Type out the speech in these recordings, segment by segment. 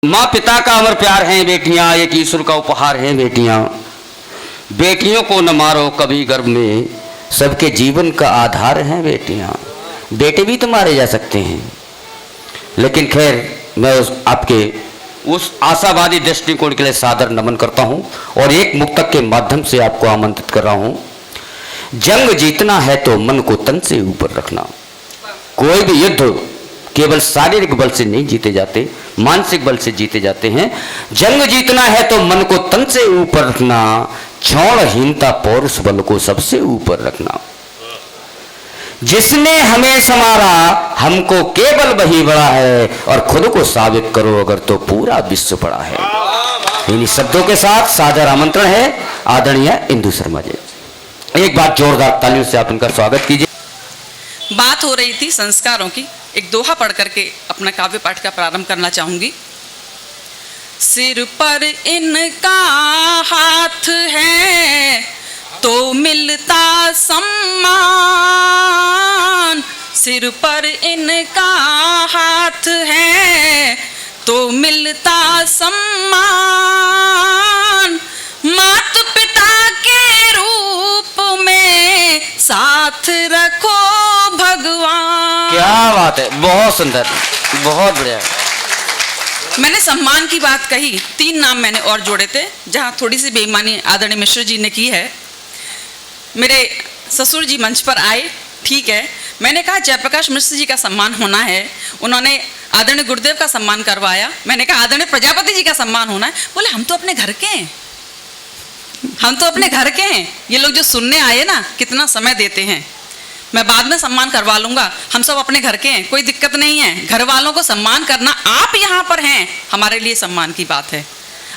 माँ पिता का अमर प्यार है बेटियां, एक ईश्वर का उपहार है बेटियां। बेटियों को न मारो कभी गर्भ में, सबके जीवन का आधार हैं बेटियां। बेटे भी तो मारे जा सकते हैं, लेकिन खैर मैं आपके उस आशावादी दृष्टिकोण के लिए सादर नमन करता हूं और एक मुक्तक के माध्यम से आपको आमंत्रित कर रहा हूं। जंग जीतना है तो मन को तन से ऊपर रखना। कोई भी युद्ध केवल शारीरिक बल से नहीं जीते जाते, मानसिक बल से जीते जाते हैं। जंग जीतना है तो मन को तन से ऊपर रखना, क्षणहीनता पौरुष बल को सबसे ऊपर रखना। जिसने हमें संवारा हमको केवल वही बड़ा है, और खुद को साबित करो अगर तो पूरा विश्व बड़ा है। इन्हीं शब्दों के साथ सादर आमंत्रण है आदरणीय इंदु शर्मा जी। एक बार जोरदार तालियों से आप इनका स्वागत कीजिए। बात हो रही थी संस्कारों की। एक दोहा पढ़ करके अपना काव्य पाठ का प्रारंभ करना चाहूंगी। सिर पर इनका हाथ है तो मिलता सम्मान, सिर पर इनका हाथ है तो मिलता सम्मान। माता पिता के रूप में साथ रखो भगवान। क्या बात है, बहुत सुंदर, बहुत बढ़िया। मैंने सम्मान की बात कही, 3 नाम मैंने और जोड़े थे, जहां थोड़ी सी बेईमानी आदरणीय मिश्र जी ने की है। मेरे ससुर जी मंच पर आए, ठीक है, मैंने कहा जयप्रकाश मिश्र जी का सम्मान होना है। उन्होंने आदरणीय गुरुदेव का सम्मान करवाया। मैंने कहा आदरणीय प्रजापति जी का सम्मान होना है। बोले हम तो अपने घर के हैं, हम तो अपने घर के हैं। ये लोग जो सुनने आए ना, कितना समय देते हैं। मैं बाद में सम्मान करवा लूंगा, हम सब अपने घर के हैं, कोई दिक्कत नहीं है। घर वालों को सम्मान करना, आप यहाँ पर हैं, हमारे लिए सम्मान की बात है।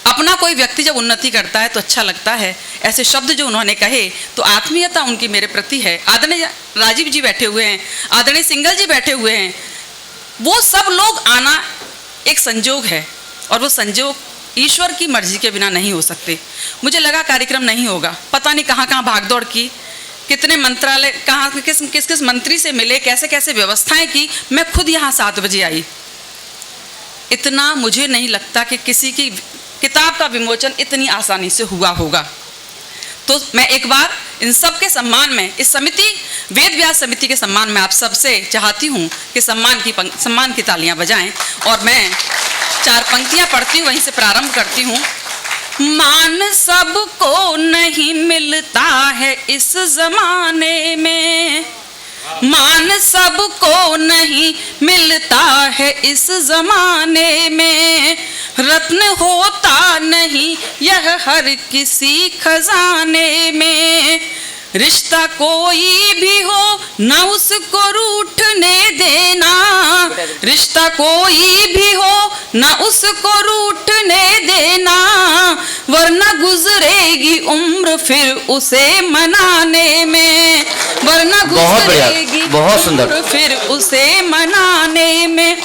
अपना कोई व्यक्ति जब उन्नति करता है तो अच्छा लगता है। ऐसे शब्द जो उन्होंने कहे तो आत्मीयता उनकी मेरे प्रति है। आदरणीय राजीव जी बैठे हुए हैं, आदरणीय सिंगल जी बैठे हुए हैं। वो सब लोग आना एक संजोग है, और वो संजोग ईश्वर की मर्जी के बिना नहीं हो सकते। मुझे लगा कार्यक्रम नहीं होगा, पता नहीं कहाँ कहाँ भागदौड़ की, कितने मंत्रालय, कहाँ किस मंत्री से मिले, कैसे कैसे व्यवस्थाएं की। मैं खुद यहाँ 7 बजे आई। इतना मुझे नहीं लगता कि किसी की किताब का विमोचन इतनी आसानी से हुआ होगा। तो मैं एक बार इन सब के सम्मान में, इस समिति, वेद व्यास समिति के सम्मान में आप सबसे चाहती हूँ कि सम्मान की तालियां बजाएं। और मैं 4 पंक्तियां पढ़ती हूँ, वहीं से प्रारंभ करती हूँ। मान सबको नहीं मिलता है इस जमाने में, मान सबको नहीं मिलता है इस जमाने में। रत्न होता नहीं यह हर किसी खजाने में। रिश्ता कोई भी हो ना उसको रूठने देना, रिश्ता कोई भी हो ना उसको रूठने देना, वरना गुजरेगी उम्र फिर उसे मनाने में, वरना गुजरेगी उम्र फिर उसे मनाने में।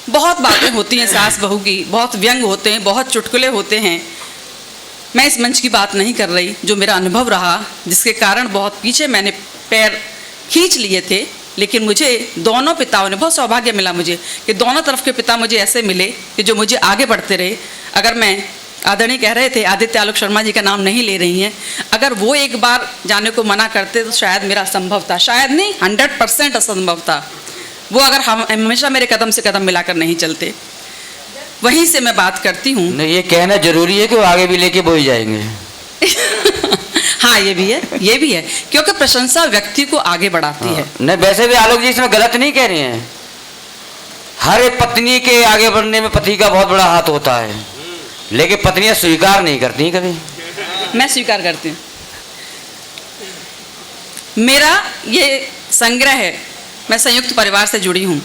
बहुत बातें होती हैं सास बहू की, बहुत व्यंग होते हैं, बहुत चुटकुले होते हैं। मैं इस मंच की बात नहीं कर रही, जो मेरा अनुभव रहा, जिसके कारण बहुत पीछे मैंने पैर खींच लिए थे। लेकिन मुझे दोनों पिताओं ने, बहुत सौभाग्य मिला मुझे कि दोनों तरफ के पिता मुझे ऐसे मिले कि जो मुझे आगे बढ़ते रहे। अगर मैं, आदरणीय कह रहे थे आदित्य आलोक शर्मा जी का नाम नहीं ले रही हैं, अगर वो एक बार जाने को मना करते तो शायद मेरा असंभव था, शायद नहीं 100% असंभव था। वो अगर हम हमेशा मेरे कदम से कदम मिलाकर नहीं चलते। वहीं से मैं बात करती हूँ। नहीं, ये कहना जरूरी है कि वो आगे भी लेके बोई जाएंगे। हाँ, ये भी है, ये भी है, क्योंकि प्रशंसा व्यक्ति को आगे बढ़ाती है। नहीं, वैसे भी आलोक जी इसमें गलत नहीं कह रहे हैं। हर एक पत्नी के आगे बढ़ने में पति का बहुत बड़ा हाथ होता है, लेकिन पत्नियां स्वीकार नहीं करती कभी। मैं स्वीकार करती हूँ। मेरा ये संग्रह है, मैं संयुक्त परिवार से जुड़ी हूँ,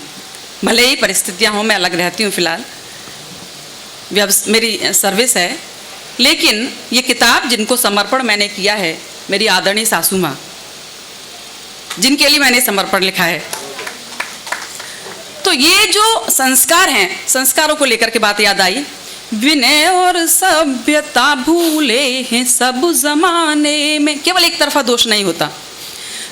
भले ही परिस्थितियाँ हों, मैं अलग रहती हूँ फिलहाल, मेरी सर्विस है। लेकिन ये किताब जिनको समर्पण मैंने किया है, मेरी आदरणीय सासू माँ, जिनके लिए मैंने समर्पण लिखा है। तो ये जो संस्कार हैं, संस्कारों को लेकर के बात याद आई। विनय और सभ्यता भूले हैं सब जमाने में। केवल एक तरफा दोष नहीं होता।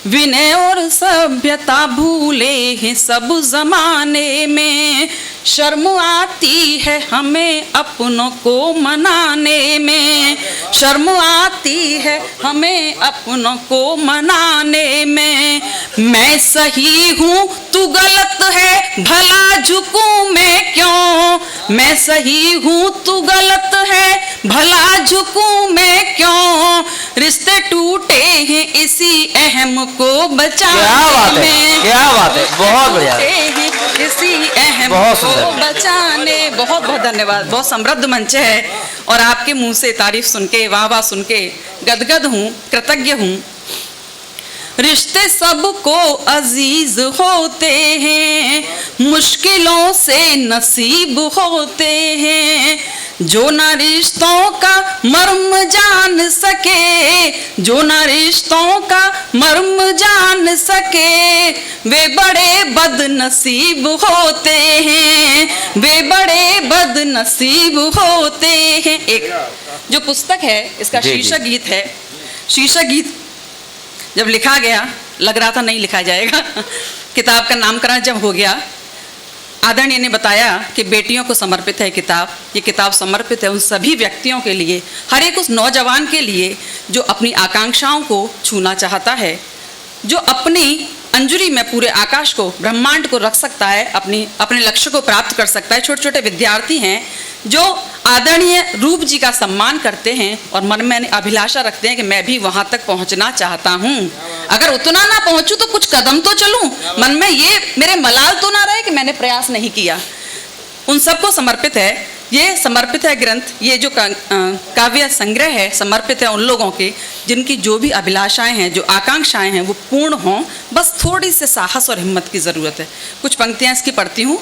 विनय और सभ्यता भूले हैं सब जमाने में, शर्म आती है हमें अपनों को मनाने में, शर्म आती है हमें अपनों को मनाने में। मैं सही हूँ तू गलत है, भला झुकूं मैं क्यों, मैं सही हूँ तू गलत है, भला झुकूं मैं क्यों, रिश्ते टूटे हैं इसी अहम को बचाने में। क्या बात है, बहुत बढ़िया, इसी अहम बहुत को बचाने। बहुत बहुत धन्यवाद, बहुत समृद्ध मंच है और आपके मुंह से तारीफ सुन के, वाह वाह सुन के गदगद हूँ, कृतज्ञ हूँ। रिश्ते सबको अजीज होते हैं, मुश्किलों से नसीब होते हैं, जो ना रिश्तों का मर्म जान सके, जो ना रिश्तों का मर्म जान सके, वे बड़े बदनसीब होते हैं, वे बड़े बदनसीब होते हैं। एक जो पुस्तक है इसका शीर्षक गीत है, शीर्षक गीत जब लिखा गया लग रहा था नहीं लिखा जाएगा किताब का नामकरण जब हो गया, आदरणीय ने बताया कि बेटियों को समर्पित है किताब। ये किताब समर्पित है उन सभी व्यक्तियों के लिए, हर एक उस नौजवान के लिए जो अपनी आकांक्षाओं को छूना चाहता है, जो अपनी अंजुरी में पूरे आकाश को, ब्रह्मांड को रख सकता है, अपने लक्ष्य को प्राप्त कर सकता है। छोटे छोटे विद्यार्थी हैं जो आदरणीय रूप जी का सम्मान करते हैं और मन में अभिलाषा रखते हैं कि मैं भी वहां तक पहुंचना चाहता हूं, अगर उतना ना पहुंचूं तो कुछ कदम तो चलूं, मन में ये मेरे मलाल तो ना रहे कि मैंने प्रयास नहीं किया। उन सबको समर्पित है ये, समर्पित है ग्रंथ, ये जो काव्य संग्रह है समर्पित है उन लोगों के जिनकी जो भी अभिलाषाएं हैं, जो आकांक्षाएं हैं वो पूर्ण हों, बस थोड़ी से साहस और हिम्मत की ज़रूरत है। कुछ पंक्तियां इसकी पढ़ती हूँ।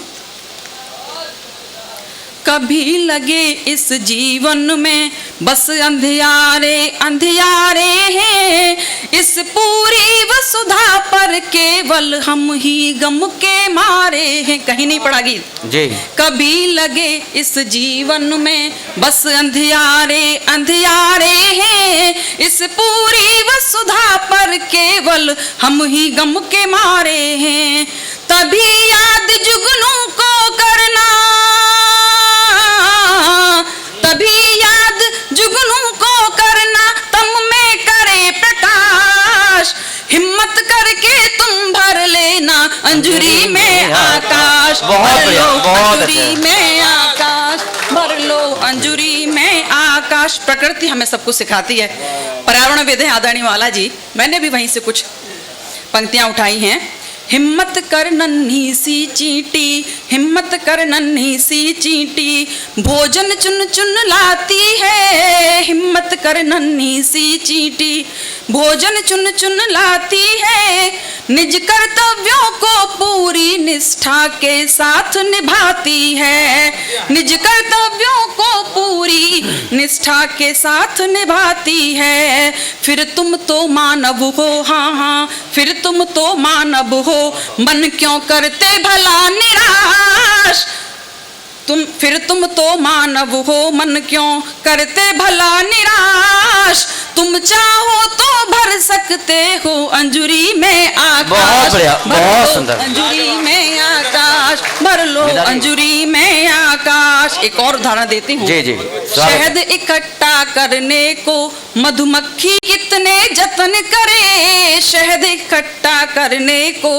कभी लगे इस जीवन में बस अंधियारे अंधियारे हैं, इस पूरी वसुधा पर केवल हम ही गम के मारे हैं। कहीं नहीं पड़ा गीत जी। कभी लगे इस जीवन में बस अंधियारे अंधियारे हैं, इस पूरी वसुधा पर केवल हम ही गम के मारे हैं, तभी याद जुगनू को करना, तभी याद जुगनू को करना, तम में करे प्रकाश, हिम्मत करके तुम भर लेना अंजुरी में आकाश, भर लो अंजुरी में आकाश, भर लो अंजुरी में आकाश। प्रकृति हमें सब कुछ सिखाती है। पर्यावरणविद है आदरणीय वाला जी, मैंने भी वहीं से कुछ पंक्तियां उठाई हैं। हिम्मत कर नन्ही सी चींटी, हिम्मत कर नन्ही सी चींटी, भोजन चुन चुन लाती है, हिम्मत कर नन्ही सी चींटी, भोजन चुन चुन लाती है, निज कर्तव्यों को पूरी निष्ठा के साथ निभाती है, निज कर्तव्यों को पूरी निष्ठा के साथ निभाती है। फिर तुम तो मानव हो, हाँ हाँ, फिर तुम तो मानव हो, मन क्यों करते भला निराश, फिर तुम तो मानव हो, मन क्यों करते भला निराश, तुम चाहो तो भर सकते हो अंजुरी में आकाश, बहुत सुंदर, अंजुरी में आकाश, भर लो अंजुरी में आकाश। एक और उदाहरण देती हूँ। जी जी। शहद इकट्ठा करने को मधुमक्खी कितने जतन करे, शहद इकट्ठा करने को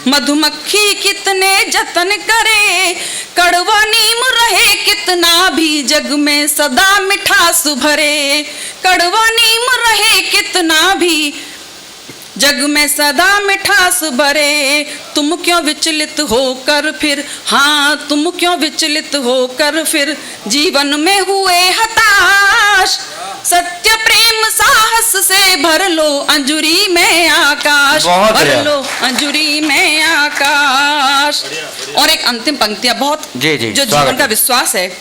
मधुमक्खी कितने जतन करे, कड़वा नीम रहे कितना भी जग में सदा मिठास भरे, कड़वा नीम रहे कितना भी जग में सदा मिठास भरे, तुम क्यों विचलित होकर फिर, हाँ तुम क्यों विचलित होकर फिर जीवन में हुए हताश, सत्य प्रेम साहस से भर लो अंजुरी में आकाश, भर लो अंजुरी में आकाश। और एक अंतिम पंक्तियां बहुत जी जी, जो जीवन का विश्वास है।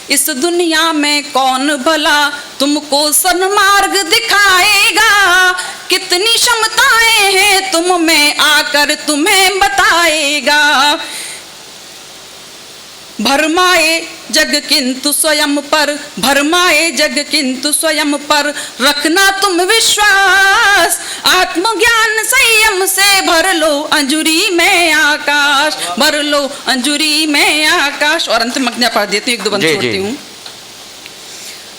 इस दुनिया में कौन भला तुमको सन्मार्ग दिखाएगा, कितनी क्षमताएं हैं तुम में आकर तुम्हें बताएगा, भरमाए जग किंतु स्वयं पर, भरमाए जग किंतु स्वयं पर रखना तुम विश्वास। आत्मज्ञान संयम से भर लो अंजुरी में आकाश, भर लो अंजुरी में आकाश। और अंतिम पंक्तियां पढ़ देती हूँ, एक दो बंद छोड़ती हूँ।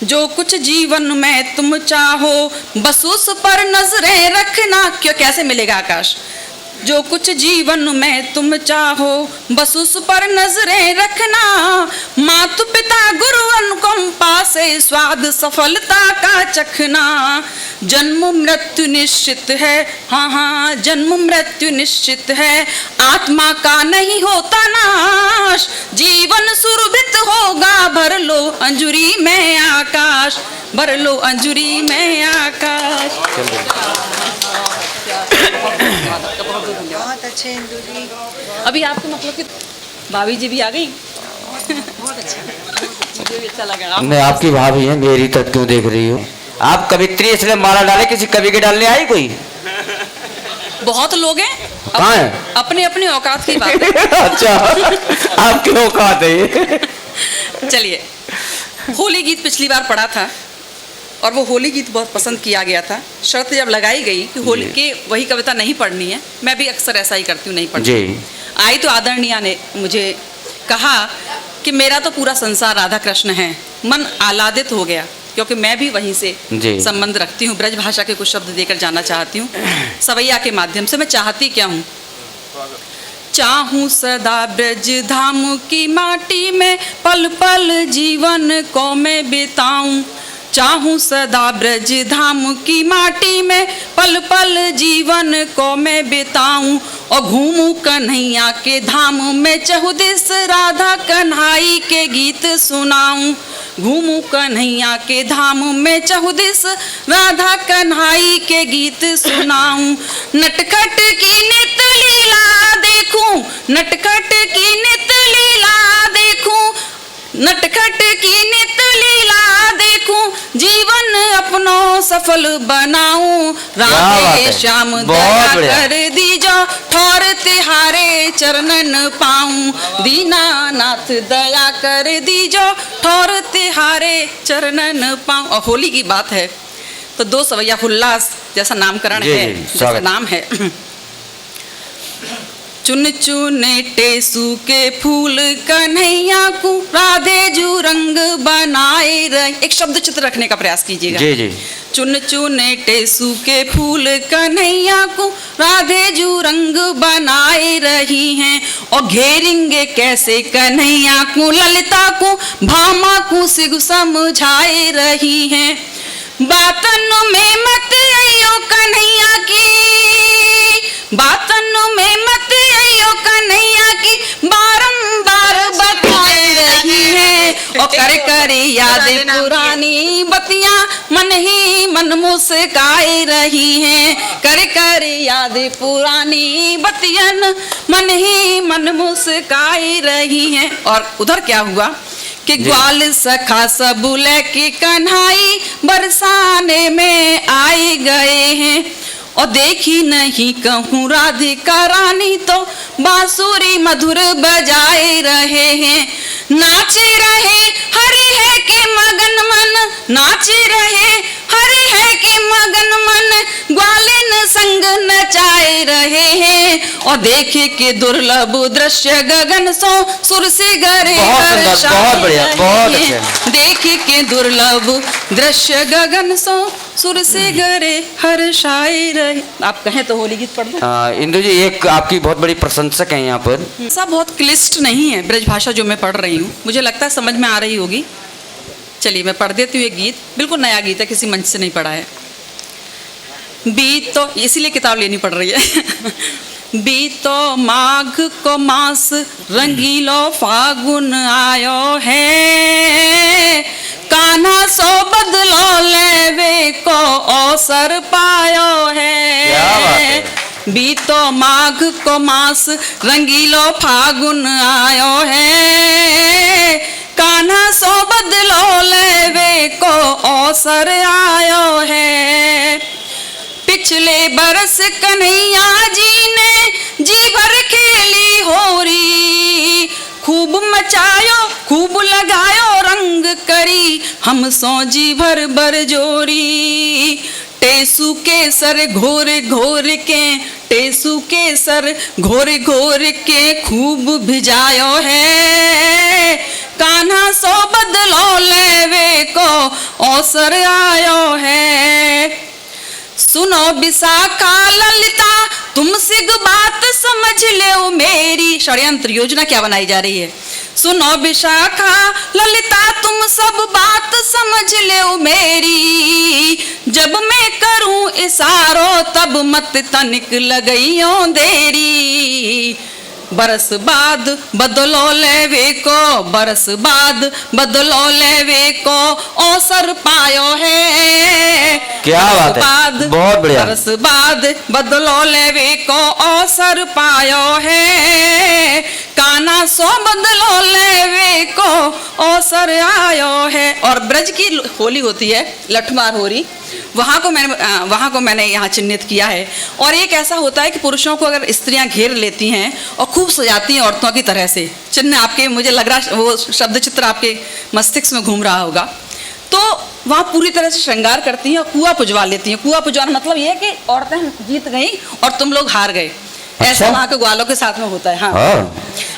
जो कुछ जीवन में तुम चाहो बस उस पर नजरें रखना। क्यों, कैसे मिलेगा आकाश? जो कुछ जीवन में तुम चाहो बस उस पर नजरें रखना। माता पिता गुरु अनुकंपा पासे स्वाद सफलता का चखना। जन्म मृत्यु निश्चित है, हाँ हाँ जन्म मृत्यु निश्चित है, आत्मा का नहीं होता नाश। जीवन सुरभित होगा भर लो अंजुरी में आकाश, भर लो अंजुरी में आकाश। बहुत अच्छे इंदु जी। अभी आपको मतलब कि भाभी जी भी आ गई। बहुत अच्छा, मुझे भी अच्छा लगा। मैं आपकी भाभी है, मेरी तक क्यों देख रही हो? आप कवित्री इसलिए माला डाले, किसी कवि के डालने आई कोई? बहुत लोग हैं, कहाँ है? अपने अपने औकात की बात है। अच्छा, आपकी औकात है ये। चलिए, होली गीत पिछली बार पढ़ा था और वो होली गीत बहुत पसंद किया गया था। शर्त जब लगाई गई कि होली के वही कविता नहीं पढ़नी है, मैं भी अक्सर ऐसा ही करती हूँ, नहीं पढ़ती जी। आई तो आदरणीय ने मुझे कहा कि मेरा तो पूरा संसार राधा कृष्ण है। मन आह्लादित हो गया क्योंकि मैं भी वहीं से संबंध रखती हूँ। ब्रज भाषा के कुछ शब्द देकर जाना चाहती हूँ सवैया के माध्यम से। मैं चाहती क्या हूँ? चाहूँ सदा ब्रज धाम की माटी में पल पल जीवन को मैं बिताऊं। चाहूँ सदा ब्रज धाम की माटी में पल पल जीवन को मैं बिताऊं। और घूमूं कन्हैया के धाम में चहुदिस राधा कन्हाई के गीत सुनाऊं। घूमूं कन्हैया के धाम में चहुदिस राधा कन्हाई के गीत सुनाऊं। नटखट की नित लीला देखूं, नटखट की नित लीला देखूं, नटखट की नित लीला देखूं, जीवन अपनो सफल बनाऊं। राधे श्याम दया कर दीजो ठौर तिहारे चरणन पाऊं। दीनानाथ दया कर दीजो ठौर तिहारे चरणन पाऊं। और होली की बात है तो दो सवैया हुल्लास जैसा नामकरण है, जैसा नाम है। चुन चुने टेसू के फूल कन्हैया को राधे जू रंग बनाए रहे। एक शब्द चित्र रखने का प्रयास कीजिएगा। जी जी। चुन चुने टेसू के फूल कन्हैया को राधे जू रंग बनाए रही हैं। और घेरेंगे कैसे कन्हैया को, ललिता को भामा को सिग समझाए रही हैं। बातन में मत आइयो कन्हैया की, बातन में मत आइयो कन्हैया की, बारंबार बताए रही है। और कर कर याद पुरानी बतियां मन ही मन मुस्काए रही हैं। कर कर याद पुरानी बतियन मन ही मन मुस्काए रही हैं। और उधर क्या हुआ कि ग्वाल सखा सब लेके कन्हाई बरसाने में आए गए हैं। और देखी नहीं कहूँ राधिका रानी तो बांसुरी मधुर बजाए रहे हैं। नाचे रहे हरि है के मगन मन, नाचे रहे हरि है के मगन मन, ग्वालिन संग नचाए रहे हैं। और देखे के दुर्लभ दृश्य गगन सो सुर से गरे देखे के दुर्लभ दृश्य गगन सो सुर से गरे हर्षाए रहे। आप कहें तो होली गीत पढ़ दो। इंदु जी, एक आपकी बहुत बड़ी प्रशंसक है यहाँ पर। सब बहुत क्लिष्ट नहीं है ब्रज भाषा जो मैं पढ़ रही हूँ, मुझे लगता है समझ में आ रही होगी। चलिए मैं पढ़ देती हूँ एक गीत, बिल्कुल नया गीत है, किसी मंच से नहीं पढ़ा है। बीतो, इसीलिए किताब लेनी पड़ रही है। बीतो माघ को मास रंगीलो फागुन आयो है, कान्हा सो बदलो लेवे को अवसर पायो है। बीतो माघ को मास रंगीलो फागुन आयो है, कान्हा सो बदलो लेवे को अवसर आयो है। पिछले बरस कन्हैया जी ने जी भर खेली होरी, खूब मचायो खूब लगायो रंग करी हम सौजी भर बर जोरी टेसू के सर घोर घोर के टेसू के सर घोर घोर के खूब भिजायो है कान्हा सो बदलो लेवे को अवसर आयो है सुनो विशाखा ललिता तुम सिग बात समझ ले मेरी षड्यंत्र योजना क्या बनाई जा रही है सुनो विशाखा ललिता तुम सब बात समझ ले मेरी जब मैं करूं इशारों तब मत तनिक लगइयो देरी बरस बाद बदलो लेवे को बरस बाद बदलो लेवे को अवसर पायो है क्या बात है, बहुत बढ़िया। बरस बाद बदलो लेवे को अवसर पायो है काना सो बदलो लेवे को अवसर आयो है। और ब्रज की होली होती है लठमार होली वहाँ को मैंने यहाँ चिन्हित किया है। और एक ऐसा होता है कि पुरुषों को अगर स्त्रियाँ घेर लेती हैं और खूब सजाती हैं औरतों की तरह से, चिन्ह आपके मुझे लग रहा वो शब्द चित्र आपके मस्तिष्क में घूम रहा होगा, तो वहाँ पूरी तरह से श्रृंगार करती हैं और कुआं पुजवा लेती हैं। कुआं पुजवाना मतलब ये है कि औरतें जीत गई और तुम लोग हार गए। ऐसा वहाँ के ग्वालों के साथ में होता है। हाँ,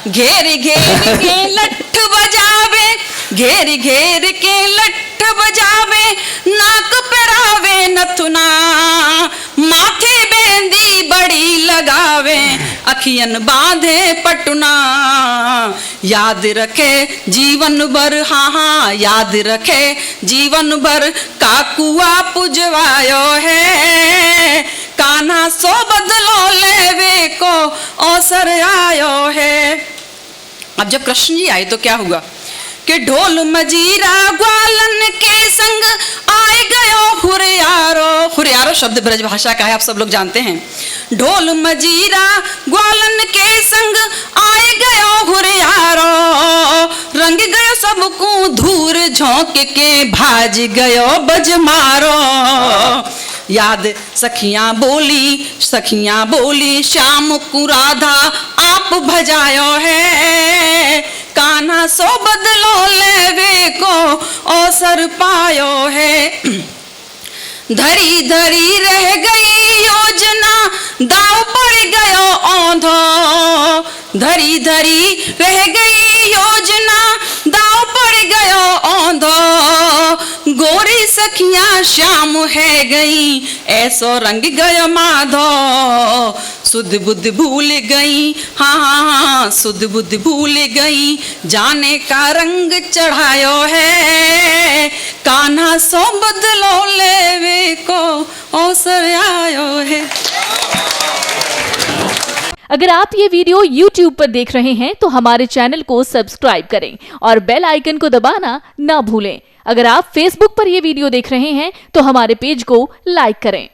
घेर घेर के लठ बजावे घेर घेर के लठ बजावे नाक पेरावे नथुना माथे बेंदी बड़ी लगावे अखियन बांधे पटुना याद रखे जीवन भर हाँ याद रखे जीवन भर काकुआ पुजवायो है कान्हा सो बदलो लेवे को अवसर आयो है। अब जब कृष्ण जी आए तो क्या हुआ कि ढोल मजीरा ग्वालन के संग आए गयो हुरियारो। हुरियारो शब्द ब्रज भाषा का है, आप सब लोग जानते हैं। ढोल मजीरा ग्वालन के संग आए गयो हुरियारो रंग गयो सबको धूर झोंक के भाज गयो बजमारो याद सखियां बोली श्याम को राधा आप भजायो है कान्हा सो बदलो लेवे को अवसर पायो है। धरी धरी रह गई योजना दाव पड़ गयो औंधो धरी धरी रह गई योजना दाव पड़ गयो औंधो गोरी सखियां श्याम है गई ऐसो रंग गयो माधो सुध बुद्ध भूल गई हाँ सुध बुद्ध भूल गई जाने का रंग चढ़ायो है कान्हा सो बदलो लेवे को अवसर आयो है। अगर आप ये वीडियो YouTube पर देख रहे हैं तो हमारे चैनल को सब्सक्राइब करें और बेल आइकन को दबाना ना भूलें। अगर आप Facebook पर ये वीडियो देख रहे हैं तो हमारे पेज को लाइक करें।